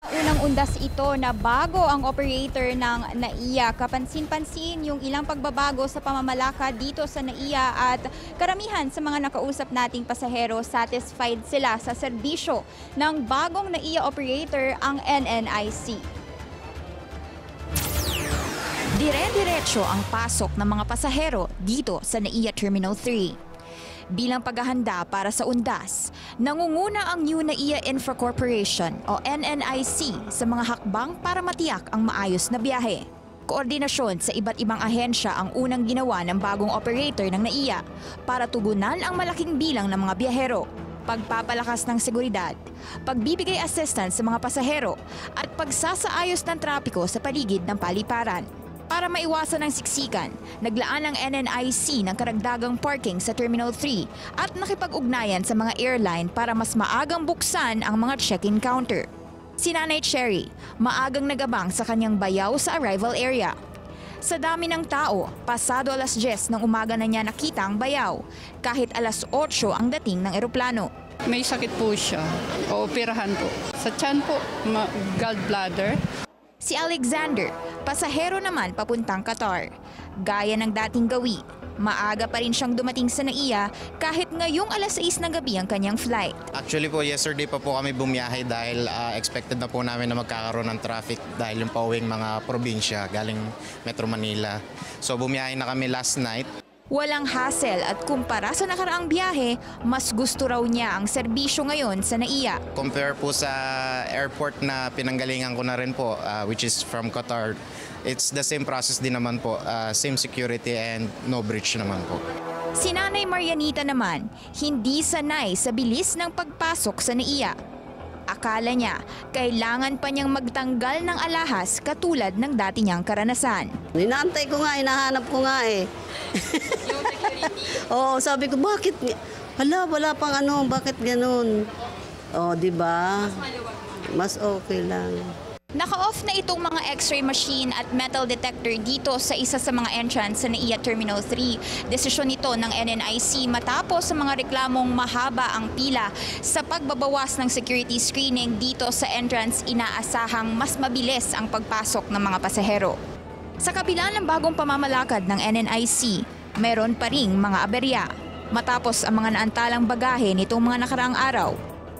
Unang undas ito na bago ang operator ng NAIA. Kapansin-pansin yung ilang pagbabago sa pamamalakad dito sa NAIA at karamihan sa mga nakausap nating pasahero satisfied sila sa serbisyo ng bagong NAIA operator ang NNIC. Dire-diretso ang pasok ng mga pasahero dito sa NAIA Terminal 3. Bilang paghahanda para sa undas, nangunguna ang New NAIA Infra Corporation o NNIC sa mga hakbang para matiyak ang maayos na biyahe. Koordinasyon sa iba't ibang ahensya ang unang ginawa ng bagong operator ng NAIA para tugunan ang malaking bilang ng mga biyahero. Pagpapalakas ng seguridad, pagbibigay assistance sa mga pasahero at pagsasaayos ng trapiko sa paligid ng paliparan. Para maiwasan ang siksikan, naglaan ang NNIC ng karagdagang parking sa Terminal 3 at nakipag-ugnayan sa mga airline para mas maagang buksan ang mga check-in counter. Si Nanay Cherry, maagang nagabang sa kanyang bayaw sa arrival area. Sa dami ng tao, pasado alas 10 ng umaga na niya nakita ang bayaw, kahit alas 8 ang dating ng eroplano. May sakit po siya, ooperahan po. Sa tiyan po, gallbladder. Si Alexander, pasahero naman papuntang Qatar. Gaya ng dating gawi, maaga pa rin siyang dumating sa NAIA kahit ngayong alas 6 ng gabi ang kanyang flight. Actually po, yesterday pa po kami bumiyahe dahil expected na po namin na magkakaroon ng traffic dahil yung pauwing mga probinsya galing Metro Manila. So bumiyahe na kami last night. Walang hassle at kumpara sa nakaraang biyahe, mas gusto raw niya ang serbisyo ngayon sa NAIA. Compare po sa airport na pinanggalingan ko na rin po, which is from Qatar, it's the same process din naman po, same security and no breach naman po. Si Nanay Marianita naman, hindi sanay sa bilis ng pagpasok sa NAIA. Akala niya, kailangan pa niyang magtanggal ng alahas katulad ng dati niyang karanasan. Inaantay ko nga, hinahanap ko nga eh. Yung security? Oo, sabi ko, bakit? Wala pang ano, bakit ganun? Oh, di ba? Mas okay lang. Naka-off na itong mga x-ray machine at metal detector dito sa isa sa mga entrance sa NAIA Terminal 3. Desisyon nito ng NNIC matapos sa mga reklamong mahaba ang pila. Sa pagbabawas ng security screening dito sa entrance, inaasahang mas mabilis ang pagpasok ng mga pasahero. Sa kabila ng bagong pamamalakad ng NNIC, meron pa ring mga aberya. Matapos ang mga naantalang bagahe nitong mga nakaraang araw.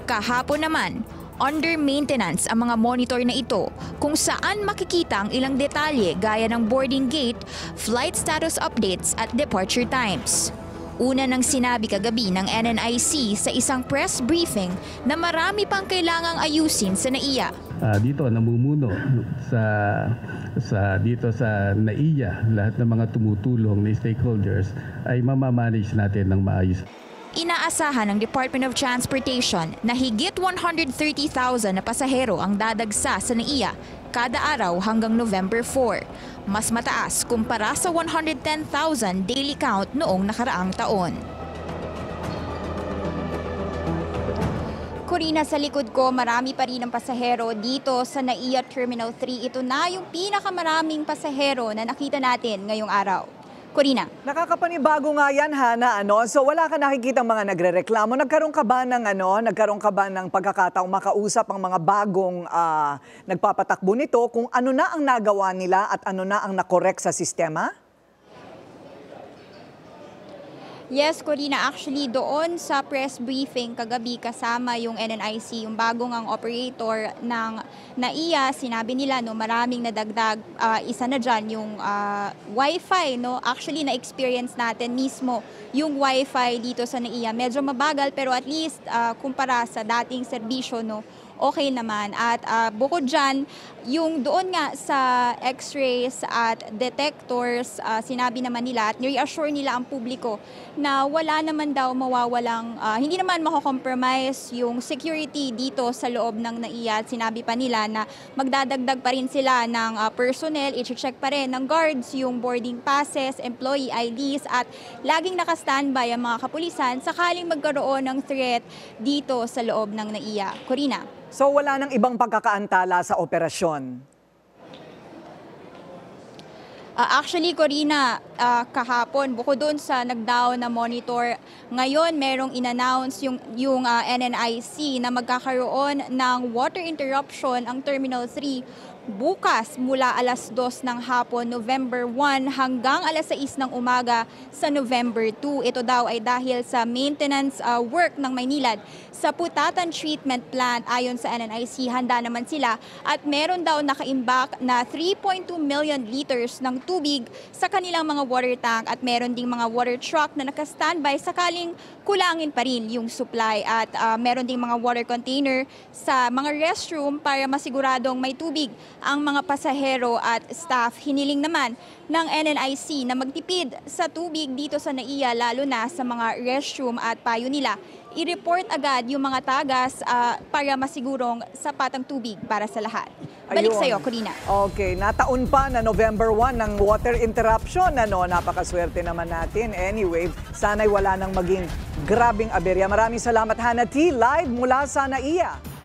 Kahapon naman, under maintenance ang mga monitor na ito kung saan makikita ang ilang detalye gaya ng boarding gate, flight status updates at departure times. Una nang sinabi kagabi ng NNIC sa isang press briefing na marami pang kailangang ayusin sa NAIA. Dito namumuno dito sa NAIA, lahat ng mga tumutulong na stakeholders ay mamamanage natin ng maayos. Inaasahan ng Department of Transportation na higit 130,000 na pasahero ang dadagsa sa NAIA kada araw hanggang November 4. Mas mataas kumpara sa 110,000 daily count noong nakaraang taon. Corina, sa likod ko, marami pa rin ang pasahero dito sa NAIA Terminal 3. Ito na yung pinakamaraming pasahero na nakita natin ngayong araw. Corina. Nakakapanibago nga yan, Hana, ano? So wala ka nakikitang mga nagrereklamo. Nagkaroon ka ba ng pagkakataong makausap ang mga bagong nagpapatakbo nito kung ano na ang nagawa nila at ano na ang nakorek sa sistema? Yes, Corina, actually doon sa press briefing kagabi kasama yung NNIC, yung bagong ang operator ng NAIA, sinabi nila no, maraming nadagdag, isa na dyan yung Wi-Fi. No? Actually, na-experience natin mismo yung Wi-Fi dito sa NAIA. Medyo mabagal pero at least kumpara sa dating serbisyo, no, okay naman. At bukod dyan, yung doon nga sa x-rays at detectors, sinabi naman nila at reassure nila ang publiko na wala naman daw mawawalang, hindi naman mako-compromise yung security dito sa loob ng NAIA. At sinabi pa nila na magdadagdag pa rin sila ng personnel, i-check pa rin ng guards yung boarding passes, employee IDs at laging naka-standby ang mga kapulisan sakaling magkaroon ng threat dito sa loob ng NAIA. Corina. So wala nang ibang pagkakaantala sa operasyon? Actually, Corina, kahapon. Bukod doon sa nag-down na monitor, ngayon merong in-announce yung NNIC na magkakaroon ng water interruption ang Terminal 3 bukas mula alas 2 ng hapon, November 1 hanggang alas 6 ng umaga sa November 2. Ito daw ay dahil sa maintenance work ng Maynilad sa Putatan Treatment Plant. Ayon sa NNIC, handa naman sila at meron daw nakaimbak na 3.2 million liters ng tubig sa kanilang mga water tank at meron ding mga water truck na naka-standby sakaling kulangin pa rin yung supply at meron ding mga water container sa mga restroom para masiguradong may tubig ang mga pasahero at staff. Hiniling naman ng NNIC na magtipid sa tubig dito sa NAIA, lalo na sa mga restroom at payo nila. I-report agad yung mga tagas para masigurong sapat ang tubig para sa lahat. Balik Ayun. sa'yo, Corina. Okay, nataon pa na November 1 ng water interruption. Napakaswerte naman natin. Anyway, sana'y wala nang maging grabing aberya. Maraming salamat, Hannah T. Live mula sa NAIA.